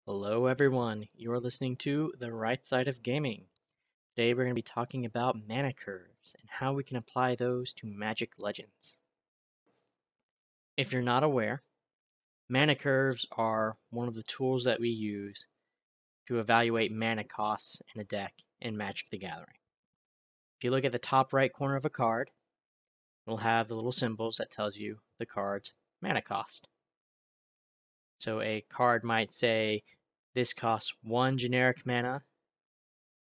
Hello everyone, you are listening to The Right Side of Gaming. Today we're going to be talking about mana curves and how we can apply those to Magic Legends. If you're not aware, mana curves are one of the tools that we use to evaluate mana costs in a deck in Magic the Gathering. If you look at the top right corner of a card, it'll have the little symbols that tells you the card's mana cost. So a card might say this costs 1 generic mana,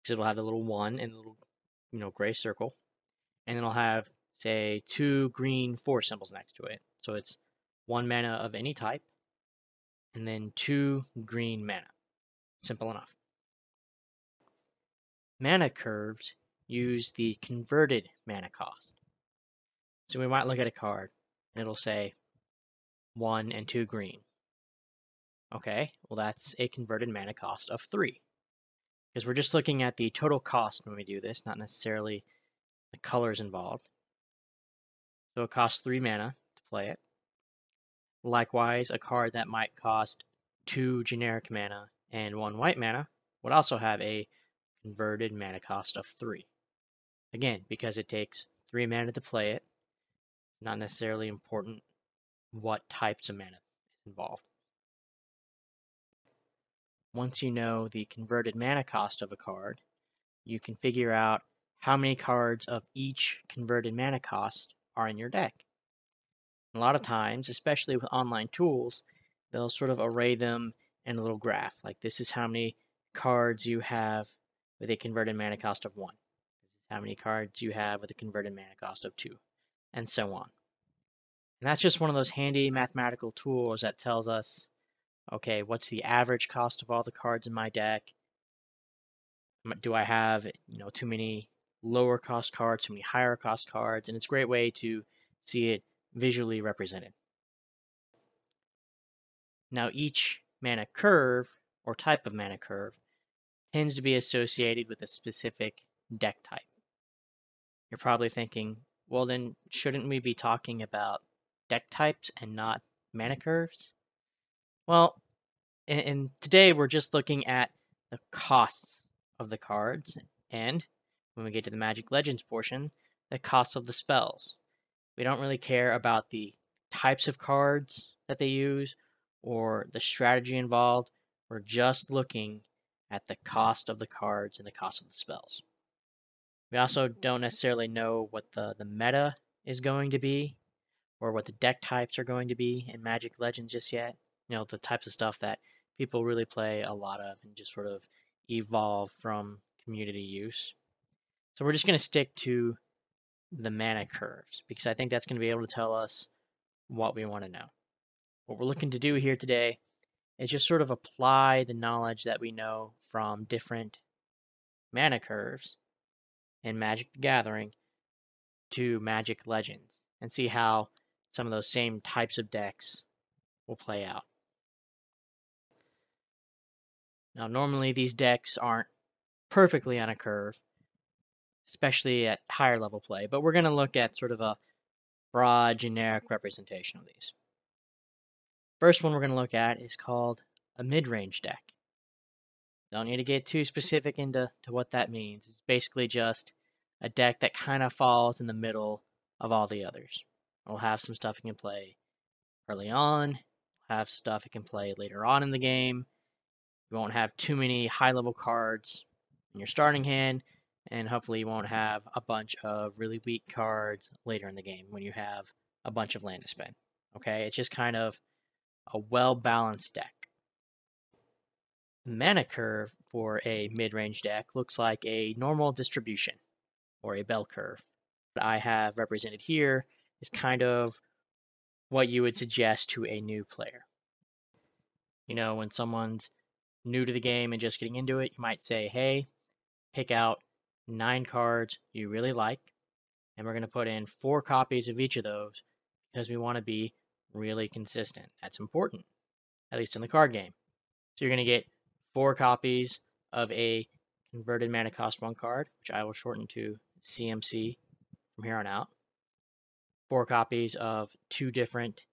because it'll have the little 1 and the little gray circle, and it'll have, say, 2 green 4 symbols next to it. So it's 1 mana of any type, and then 2 green mana. Simple enough. Mana curves use the converted mana cost. So we might look at a card, and it'll say 1 and 2 green. Okay, well that's a converted mana cost of 3. Because we're just looking at the total cost when we do this, not necessarily the colors involved. So it costs 3 mana to play it. Likewise, a card that might cost 2 generic mana and 1 white mana would also have a converted mana cost of 3. Again, because it takes 3 mana to play it, not necessarily important what types of mana is involved. Once you know the converted mana cost of a card, you can figure out how many cards of each converted mana cost are in your deck. A lot of times, especially with online tools, they'll sort of array them in a little graph. Like this is how many cards you have with a converted mana cost of 1. This is how many cards you have with a converted mana cost of 2, and so on. And that's just one of those handy mathematical tools that tells us, okay, what's the average cost of all the cards in my deck? Do I have, too many lower cost cards, too many higher cost cards? And it's a great way to see it visually represented. Now each mana curve, or type of mana curve, tends to be associated with a specific deck type. You're probably thinking, well then, shouldn't we be talking about deck types and not mana curves? Well, and today we're just looking at the costs of the cards, and when we get to the Magic Legends portion, the costs of the spells. We don't really care about the types of cards that they use or the strategy involved. We're just looking at the cost of the cards and the cost of the spells. We also don't necessarily know what the meta is going to be or what the deck types are going to be in Magic Legends just yet. The types of stuff that people really play a lot of and just sort of evolve from community use. So we're just going to stick to the mana curves because I think that's going to be able to tell us what we want to know. What we're looking to do here today is just sort of apply the knowledge that we know from different mana curves in Magic the Gathering to Magic Legends and see how some of those same types of decks will play out. Now, normally these decks aren't perfectly on a curve, especially at higher level play, but we're going to look at sort of a broad, generic representation of these. First one we're going to look at is called a mid-range deck. Don't need to get too specific into what that means. It's basically just a deck that kind of falls in the middle of all the others. It'll have some stuff it can play early on, have stuff it can play later on in the game. You won't have too many high-level cards in your starting hand, and hopefully you won't have a bunch of really weak cards later in the game when you have a bunch of land to spend. Okay, it's just kind of a well-balanced deck. The mana curve for a mid-range deck looks like a normal distribution, or a bell curve. What I have represented here is kind of what you would suggest to a new player. When someone's new to the game and just getting into it, you might say, hey, pick out 9 cards you really like, and we're going to put in 4 copies of each of those because we want to be really consistent. That's important, at least in the card game. So you're going to get 4 copies of a converted mana cost 1 card, which I will shorten to CMC from here on out. 4 copies of 2 different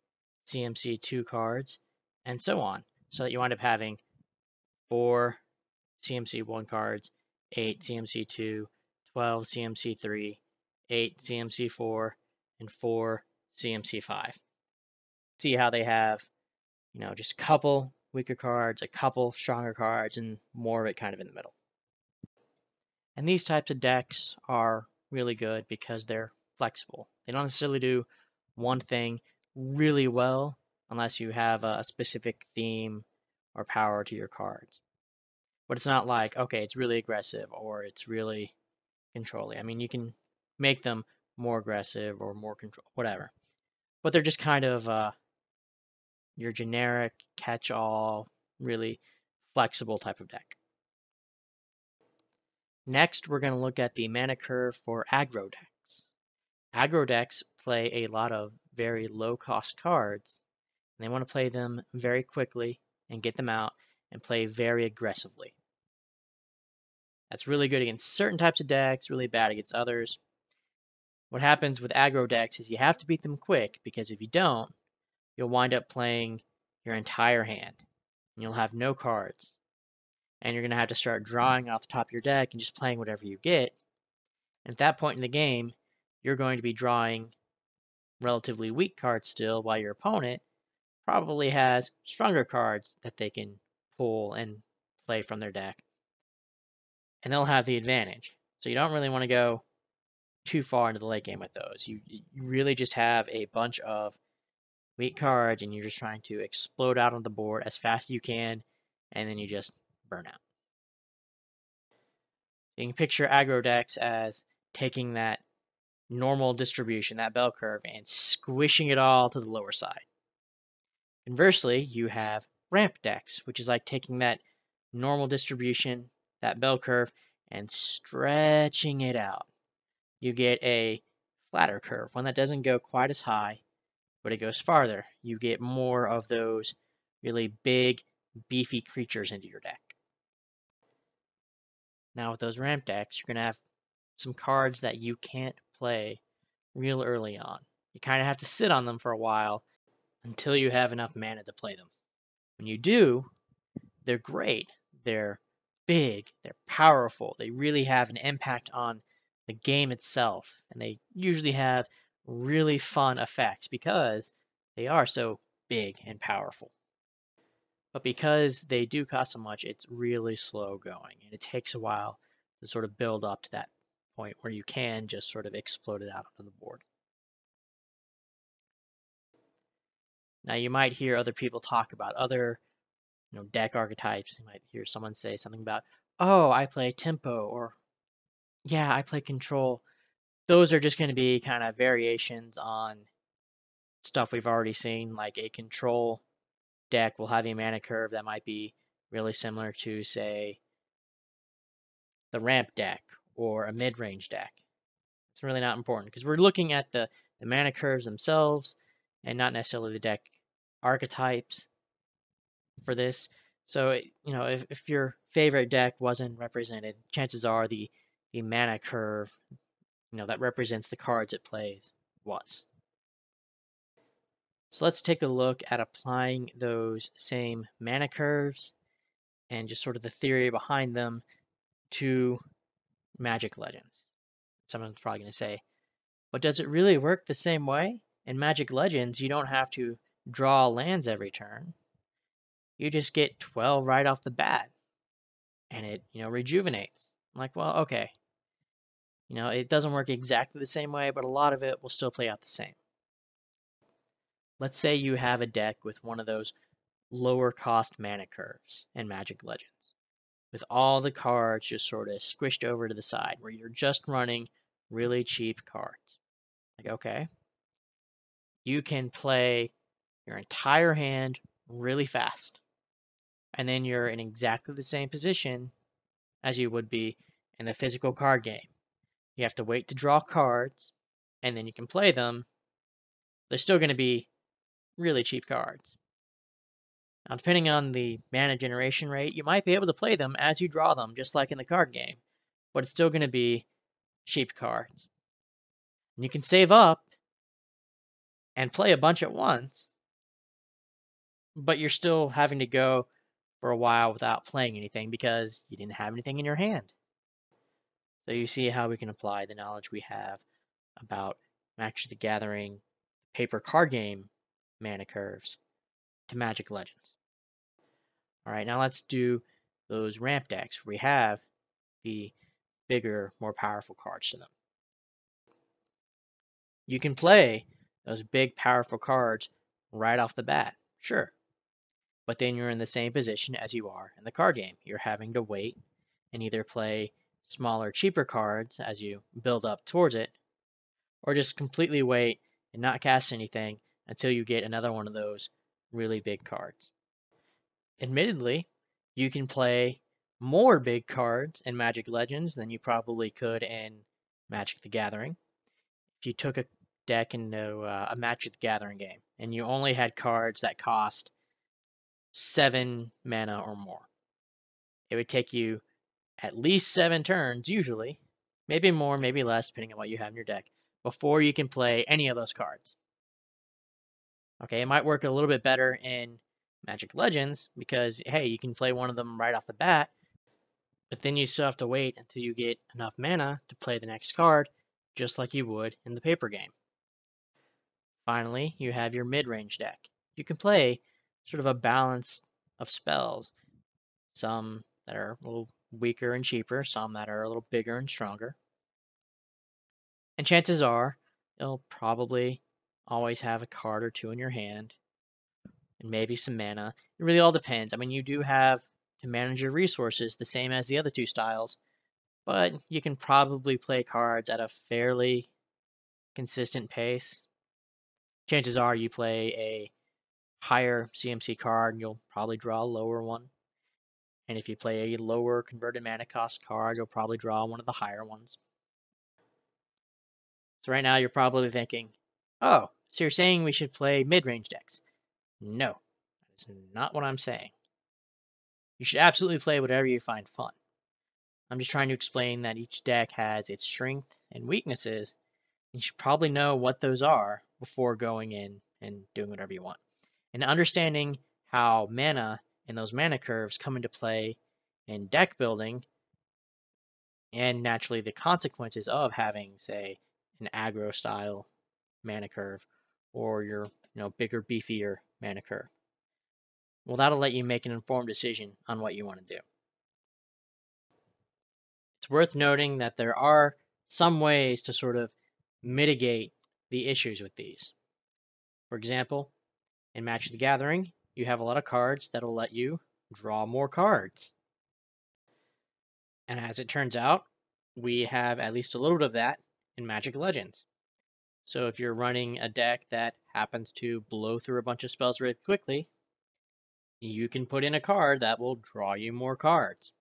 CMC 2 cards, and so on, so that you wind up having 4 CMC1 cards, 8 CMC2, 12 CMC3, 8 CMC4, and 4 CMC5. See how they have, just a couple weaker cards, a couple stronger cards, and more of it kind of in the middle. And these types of decks are really good because they're flexible. They don't necessarily do one thing really well unless you have a specific theme or power to your cards. But it's not like, okay, it's really aggressive or it's really controlling. I mean, you can make them more aggressive or more control, whatever. But they're just kind of your generic catch-all, really flexible type of deck. Next, we're going to look at the mana curve for aggro decks. Aggro decks play a lot of very low-cost cards, and they want to play them very quickly and get them out and play very aggressively. That's really good against certain types of decks, really bad against others. What happens with aggro decks is you have to beat them quick, because if you don't, you'll wind up playing your entire hand, and you'll have no cards. And you're going to have to start drawing off the top of your deck and just playing whatever you get. And at that point in the game, you're going to be drawing relatively weak cards still, while your opponent probably has stronger cards that they can pull and play from their deck. And they'll have the advantage. So you don't really want to go too far into the late game with those. You really just have a bunch of weak cards, and you're just trying to explode out on the board as fast as you can, and then you just burn out. You can picture aggro decks as taking that normal distribution, that bell curve, and squishing it all to the lower side. Conversely, you have ramp decks, which is like taking that normal distribution, that bell curve, and stretching it out. You get a flatter curve, one that doesn't go quite as high, but it goes farther. You get more of those really big, beefy creatures into your deck. Now with those ramp decks, you're going to have some cards that you can't play real early on. You kind of have to sit on them for a while until you have enough mana to play them. When you do, they're great. They're big, they're powerful, they really have an impact on the game itself, and they usually have really fun effects because they are so big and powerful. But because they do cost so much, it's really slow going, and it takes a while to sort of build up to that point where you can just sort of explode it out onto the board. Now you might hear other people talk about other deck archetypes. You might hear someone say something about, oh, I play tempo, or yeah, I play control. Those are just going to be kind of variations on stuff we've already seen. Like a control deck will have a mana curve that might be really similar to, say, the ramp deck or a mid-range deck. It's really not important because we're looking at the mana curves themselves and not necessarily the deck archetypes for this. So, if your favorite deck wasn't represented, chances are the mana curve, that represents the cards it plays, was. So let's take a look at applying those same mana curves and just sort of the theory behind them to Magic Legends. Someone's probably going to say, but does it really work the same way? In Magic Legends, you don't have to draw lands every turn. You just get 12 right off the bat, and it, rejuvenates. I'm like, well, okay. It doesn't work exactly the same way, but a lot of it will still play out the same. Let's say you have a deck with one of those lower cost mana curves in Magic Legends, with all the cards just sort of squished over to the side, where you're just running really cheap cards. Like, okay, you can play your entire hand really fast, and then you're in exactly the same position as you would be in the physical card game. You have to wait to draw cards, and then you can play them. They're still going to be really cheap cards. Now, depending on the mana generation rate, you might be able to play them as you draw them, just like in the card game, but it's still going to be cheap cards. And you can save up and play a bunch at once, but you're still having to go for a while without playing anything because you didn't have anything in your hand. So you see how we can apply the knowledge we have about Magic the Gathering paper card game mana curves to Magic Legends. Alright, now let's do those ramp decks where we have the bigger, more powerful cards to them. You can play those big, powerful cards right off the bat, sure. But then you're in the same position as you are in the card game. You're having to wait and either play smaller, cheaper cards as you build up towards it, or just completely wait and not cast anything until you get another one of those really big cards. Admittedly, you can play more big cards in Magic Legends than you probably could in Magic the Gathering. If you took a deck into a Magic the Gathering game and you only had cards that cost 7 mana or more, it would take you at least 7 turns, usually, maybe more, maybe less, depending on what you have in your deck, before you can play any of those cards. Okay, it might work a little bit better in Magic Legends because, hey, you can play one of them right off the bat, but then you still have to wait until you get enough mana to play the next card, just like you would in the paper game. Finally, you have your mid-range deck. You can play sort of a balance of spells, some that are a little weaker and cheaper, some that are a little bigger and stronger. And chances are, you'll probably always have a card or two in your hand, and maybe some mana. It really all depends. I mean, you do have to manage your resources the same as the other two styles, but you can probably play cards at a fairly consistent pace. Chances are you play a higher CMC card, and you'll probably draw a lower one. And if you play a lower converted mana cost card, you'll probably draw one of the higher ones. So right now you're probably thinking, oh, so you're saying we should play mid-range decks. No, that's not what I'm saying. You should absolutely play whatever you find fun. I'm just trying to explain that each deck has its strengths and weaknesses, and you should probably know what those are before going in and doing whatever you want. And understanding how mana and those mana curves come into play in deck building, and naturally the consequences of having, say, an aggro style mana curve or your bigger, beefier mana curve. Well, that'll let you make an informed decision on what you want to do. It's worth noting that there are some ways to sort of mitigate the issues with these. For example, in Magic the Gathering, you have a lot of cards that will let you draw more cards. And as it turns out, we have at least a little bit of that in Magic Legends. So if you're running a deck that happens to blow through a bunch of spells really quickly, you can put in a card that will draw you more cards.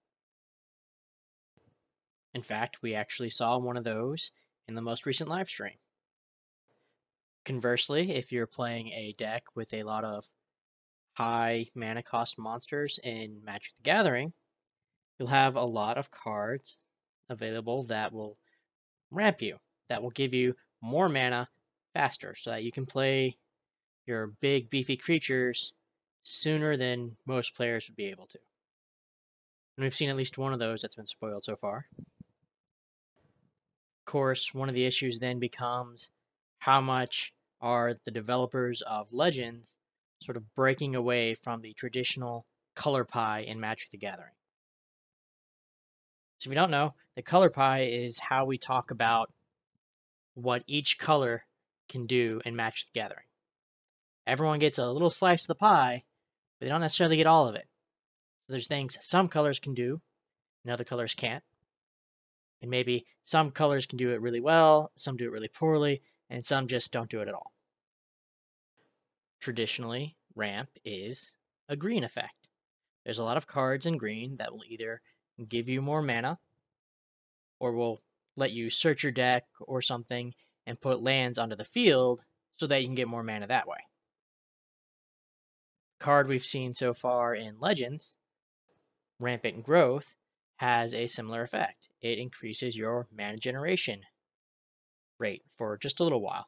In fact, we actually saw one of those in the most recent live stream. Conversely, if you're playing a deck with a lot of high mana cost monsters in Magic the Gathering, you'll have a lot of cards available that will ramp you, that will give you more mana faster, so that you can play your big beefy creatures sooner than most players would be able to. And we've seen at least one of those that's been spoiled so far. Of course, one of the issues then becomes how much are the developers of Legends sort of breaking away from the traditional color pie in Magic the Gathering. So if you don't know, the color pie is how we talk about what each color can do in Magic the Gathering. Everyone gets a little slice of the pie, but they don't necessarily get all of it. So there's things some colors can do, and other colors can't. And maybe some colors can do it really well, some do it really poorly, and some just don't do it at all. Traditionally, ramp is a green effect. There's a lot of cards in green that will either give you more mana, or will let you search your deck or something and put lands onto the field so that you can get more mana that way. The card we've seen so far in Legends, Rampant Growth, has a similar effect. It increases your mana generation rate for just a little while.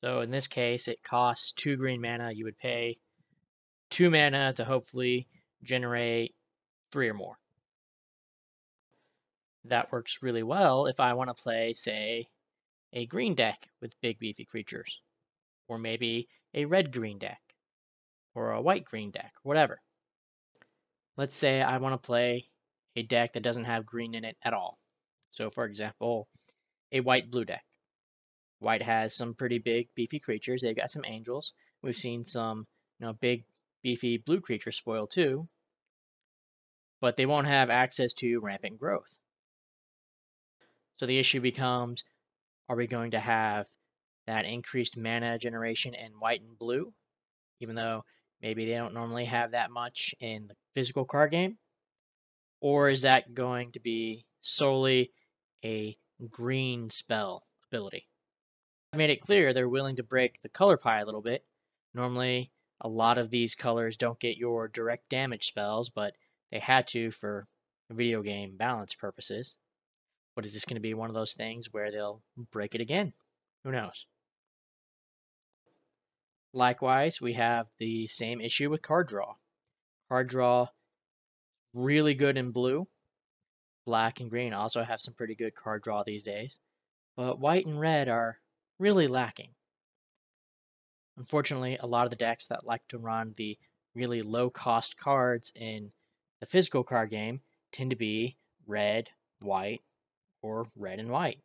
So in this case, it costs 2 green mana. You would pay 2 mana to hopefully generate 3 or more. That works really well if I want to play, say, a green deck with big beefy creatures, or maybe a red-green deck, or a white-green deck, whatever. Let's say I want to play a deck that doesn't have green in it at all. So for example, a white-blue deck. White has some pretty big beefy creatures. They've got some angels. We've seen some, big beefy blue creatures spoil too, but they won't have access to rampant growth. So the issue becomes, are we going to have that increased mana generation in white and blue, even though maybe they don't normally have that much in the physical card game? Or is that going to be solely a green spell ability? I've made it clear they're willing to break the color pie a little bit. Normally, a lot of these colors don't get your direct damage spells, but they had to for video game balance purposes. But is this going to be one of those things where they'll break it again? Who knows? Likewise, we have the same issue with card draw. Card draw, really good in blue. Black and green also have some pretty good card draw these days. But white and red are really lacking. Unfortunately, a lot of the decks that like to run the really low-cost cards in the physical card game tend to be red, white, or red and white.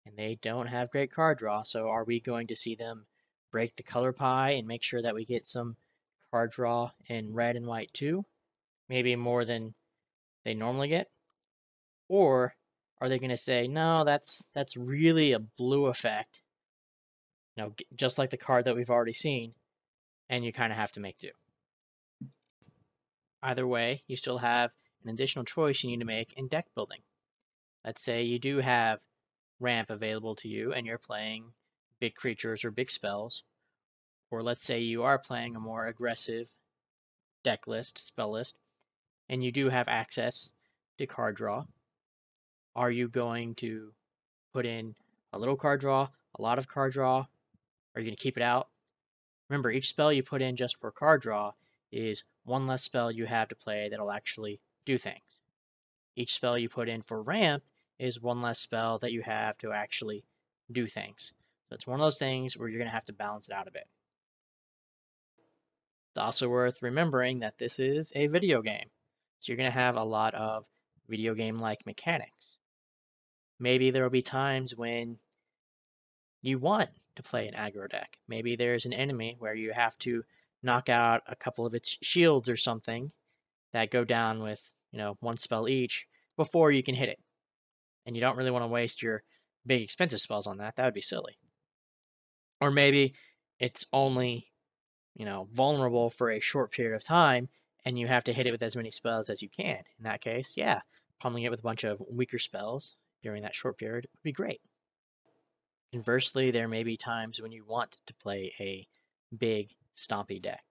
And they don't have great card draw, so are we going to see them break the color pie and make sure that we get some card draw in red and white too? Maybe more than they normally get? Or are they going to say, no, that's really a blue effect, just like the card that we've already seen, and you kind of have to make do. Either way, you still have an additional choice you need to make in deck building. Let's say you do have ramp available to you and you're playing big creatures or big spells, or let's say you are playing a more aggressive deck list, spell list, and you do have access to card draw. Are you going to put in a little card draw, a lot of card draw? Are you going to keep it out? Remember, each spell you put in just for card draw is one less spell you have to play that'll actually do things. Each spell you put in for ramp is one less spell that you have to actually do things. So it's one of those things where you're going to have to balance it out a bit. It's also worth remembering that this is a video game, so you're going to have a lot of video game-like mechanics. Maybe there will be times when you want to play an aggro deck. Maybe there's an enemy where you have to knock out a couple of its shields or something that go down with, one spell each before you can hit it. And you don't really want to waste your big expensive spells on that. That would be silly. Or maybe it's only, vulnerable for a short period of time and you have to hit it with as many spells as you can. In that case, yeah, pummeling it with a bunch of weaker spells during that short period would be great. Conversely, there may be times when you want to play a big, stompy deck.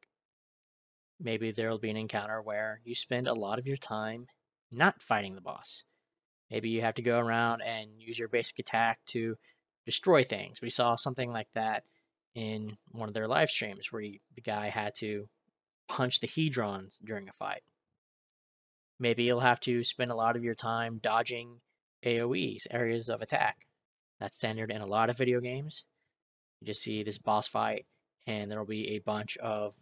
Maybe there will be an encounter where you spend a lot of your time not fighting the boss. Maybe you have to go around and use your basic attack to destroy things. We saw something like that in one of their live streams where the guy had to punch the Hedrons during a fight. Maybe you'll have to spend a lot of your time dodging AoEs, areas of attack. That's standard in a lot of video games. You just see this boss fight, and there will be a bunch of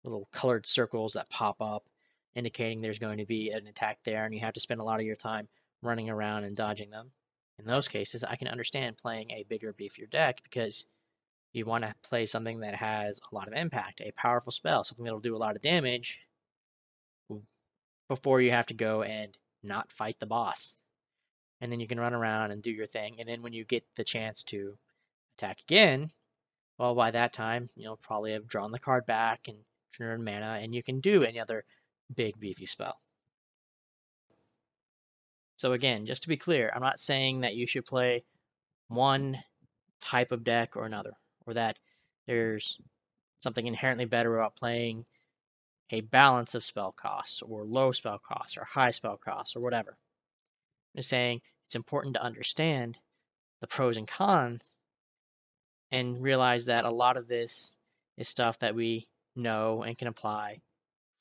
little colored circles that pop up, indicating there's going to be an attack there, and you have to spend a lot of your time running around and dodging them. In those cases, I can understand playing a bigger, beefier deck because you want to play something that has a lot of impact, a powerful spell, something that'll do a lot of damage before you have to go and not fight the boss. And then you can run around and do your thing, and then when you get the chance to attack again, well, by that time, you'll probably have drawn the card back and turned mana, and you can do any other big, beefy spell. So again, just to be clear, I'm not saying that you should play one type of deck or another, or that there's something inherently better about playing a balance of spell costs, or low spell costs, or high spell costs, or whatever. I'm just saying it's important to understand the pros and cons and realize that a lot of this is stuff that we know and can apply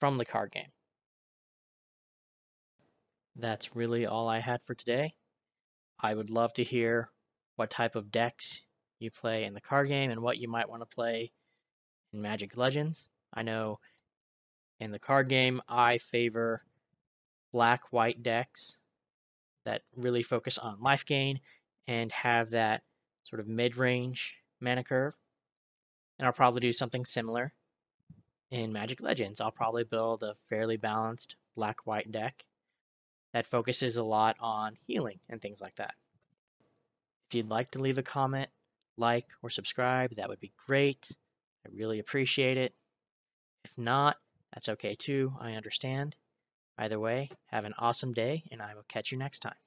from the card game. That's really all I had for today. I would love to hear what type of decks you play in the card game and what you might want to play in Magic Legends. I know in the card game I favor black-white decks that really focus on life gain and have that sort of mid-range mana curve. And I'll probably do something similar in Magic Legends. I'll probably build a fairly balanced black-white deck that focuses a lot on healing and things like that. If you'd like to leave a comment, like, or subscribe, that would be great. I really appreciate it. If not, that's okay too. I understand. Either way, have an awesome day, and I will catch you next time.